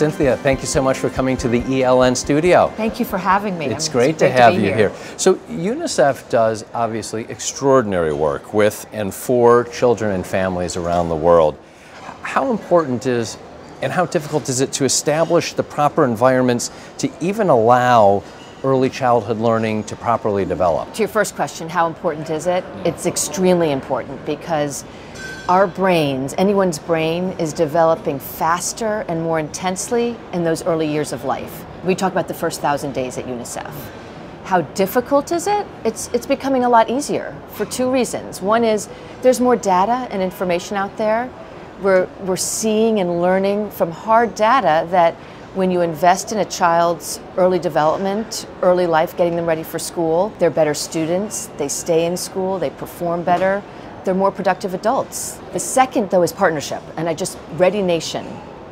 Cynthia, thank you so much for coming to the ELN studio. Thank you for having me. It's great to have you here. So Unicef does obviously extraordinary work with and for children and families around the world. How important is and how difficult is it to establish the proper environments to even allow early childhood learning to properly develop? To your first question, how important is it? It's extremely important because our brains, anyone's brain, is developing faster and more intensely in those early years of life. We talk about the first 1,000 days at Unicef. How difficult is it? It's becoming a lot easier for two reasons. One is there's more data and information out there. We're seeing and learning from hard data that when you invest in a child's early development, early life, getting them ready for school, they're better students, they stay in school, they perform better, they're more productive adults. The second, though, is partnership. And Ready Nation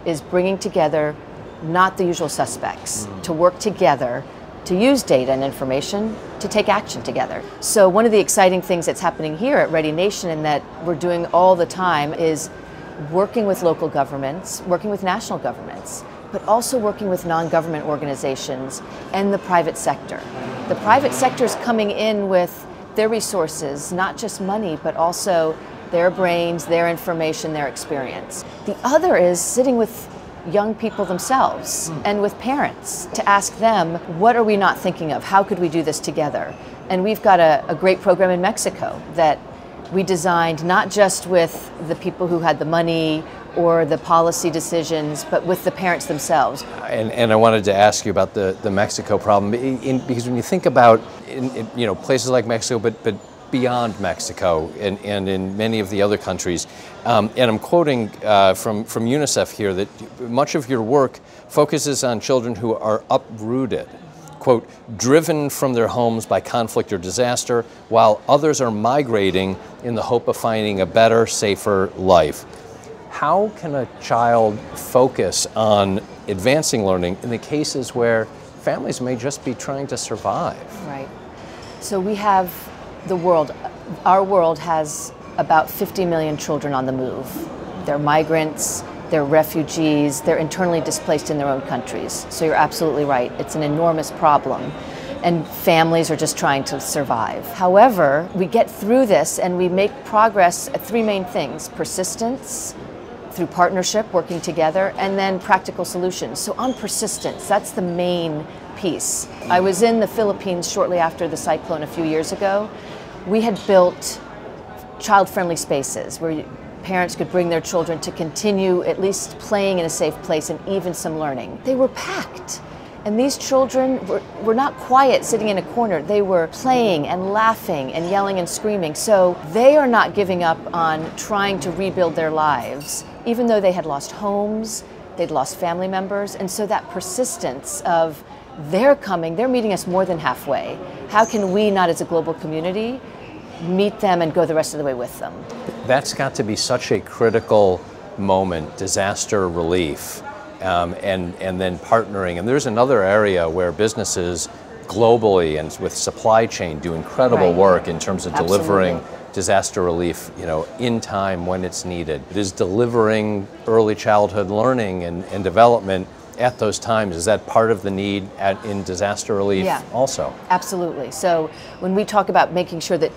is bringing together not the usual suspects to work together to use data and information to take action together. So one of the exciting things that's happening here at Ready Nation and that we're doing all the time is working with local governments, working with national governments, but also working with non-government organizations and the private sector. The private sector is coming in with their resources, not just money, but also their brains, their information, their experience. The other is sitting with young people themselves and with parents to ask them, what are we not thinking of? How could we do this together? And we've got a great program in Mexico that we designed not just with the people who had the money or the policy decisions, but with the parents themselves. And I wanted to ask you about the Mexico problem, because when you think about places like Mexico, but beyond Mexico and in many of the other countries, and I'm quoting from UNICEF here that much of your work focuses on children who are uprooted, quote, driven from their homes by conflict or disaster, while others are migrating in the hope of finding a better, safer life. How can a child focus on advancing learning in the cases where families may just be trying to survive? Right. So we have the world. Our world has about 50 million children on the move. They're migrants, they're refugees, they're internally displaced in their own countries. So you're absolutely right. It's an enormous problem. And families are just trying to survive. However, we get through this and we make progress at three main things: persistence, through partnership, working together, and then practical solutions. So on persistence, that's the main piece. I was in the Philippines shortly after the cyclone a few years ago. We had built child-friendly spaces where parents could bring their children to continue at least playing in a safe place and even some learning. They were packed. And these children were not quiet sitting in a corner. They were playing and laughing and yelling and screaming. So they are not giving up on trying to rebuild their lives, even though they had lost homes, they'd lost family members. And so that persistence of they're coming, they're meeting us more than halfway. How can we, not as a global community, meet them and go the rest of the way with them? That's got to be such a critical moment, disaster relief. And then partnering. And there's another area where businesses globally and with supply chain do incredible work in terms of delivering disaster relief, in time when it's needed. It is delivering early childhood learning and development at those times. Is that part of the need in disaster relief also? Absolutely. So when we talk about making sure that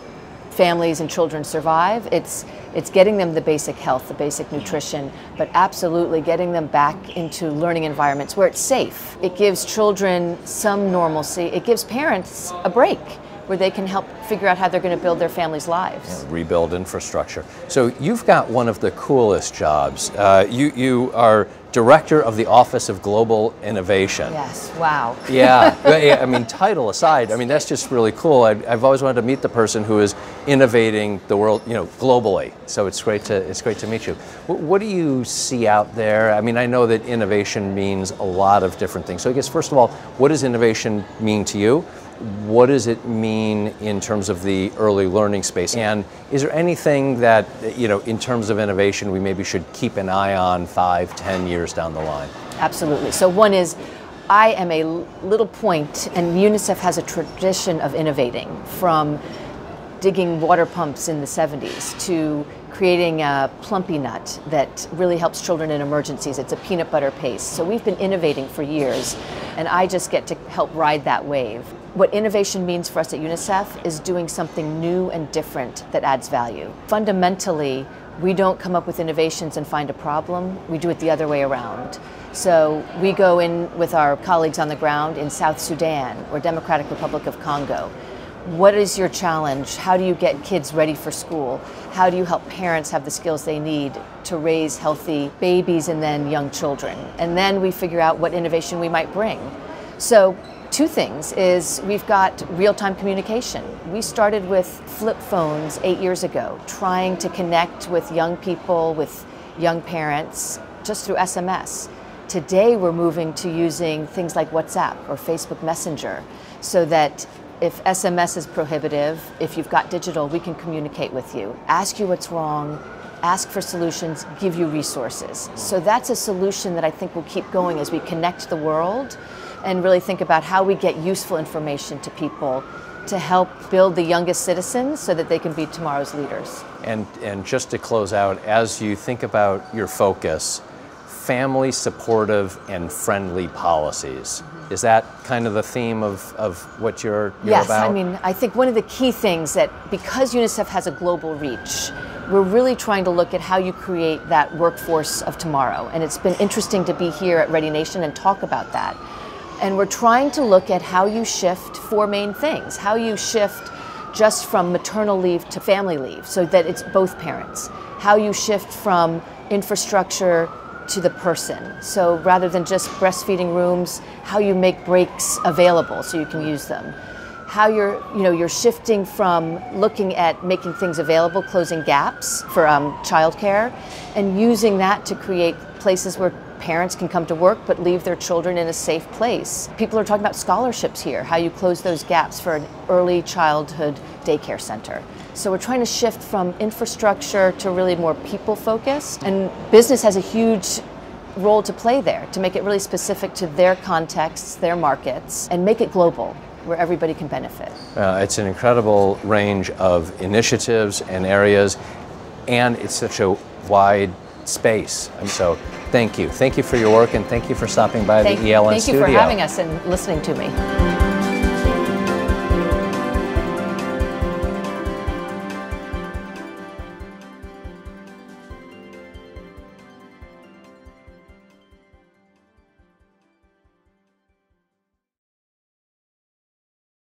families and children survive, it's getting them the basic health, the basic nutrition, but absolutely getting them back into learning environments where it's safe. It gives children some normalcy. It gives parents a break where they can help figure out how they're going to build their families' lives. Yeah, rebuild infrastructure. So you've got one of the coolest jobs. You are Director of the Office of Global Innovation. Yes, wow. Yeah, I mean, title aside, I mean, that's just really cool. I've always wanted to meet the person who is innovating the world, globally. So it's great to meet you. What do you see out there? I mean, I know that innovation means a lot of different things. So I guess, first of all, what does innovation mean to you? What does it mean in terms of the early learning space? And is there anything that, in terms of innovation, we maybe should keep an eye on 5, 10 years down the line? Absolutely. So one is, I am a little point, and UNICEF has a tradition of innovating from digging water pumps in the 70s to creating a plumpy nut that really helps children in emergencies. It's a peanut butter paste. So we've been innovating for years, and I just get to help ride that wave. What innovation means for us at Unicef is doing something new and different that adds value. Fundamentally, we don't come up with innovations and find a problem. We do it the other way around. So we go in with our colleagues on the ground in South Sudan or Democratic Republic of Congo. What is your challenge? How do you get kids ready for school? How do you help parents have the skills they need to raise healthy babies and then young children? And then we figure out what innovation we might bring. So two things is we've got real-time communication. We started with flip phones 8 years ago, trying to connect with young people, with young parents, just through SMS. Today we're moving to using things like WhatsApp or Facebook Messenger, so that if SMS is prohibitive, if you've got digital, we can communicate with you, ask you what's wrong, ask for solutions, give you resources. So that's a solution that I think will keep going as we connect the world and really think about how we get useful information to people to help build the youngest citizens so that they can be tomorrow's leaders. And just to close out, as you think about your focus, family supportive and friendly policies. Is that kind of the theme of what you're about? Yes, I mean, I think one of the key things that because UNICEF has a global reach, we're really trying to look at how you create that workforce of tomorrow. And it's been interesting to be here at Ready Nation and talk about that. And we're trying to look at how you shift four main things. How you shift just from maternal leave to family leave so that it's both parents. How you shift from infrastructure to the person. So rather than just breastfeeding rooms, how you make breaks available so you can use them. How you're shifting from looking at making things available, closing gaps for childcare, and using that to create places where parents can come to work but leave their children in a safe place. People are talking about scholarships here, how you close those gaps for an early childhood daycare center. So we're trying to shift from infrastructure to really more people focused, and business has a huge role to play there to make it really specific to their contexts, their markets, and make it global where everybody can benefit. It's an incredible range of initiatives and areas, and it's such a wide space. And so thank you. Thank you for your work, and thank you for stopping by the ELN studio. Thank you for having us and listening to me.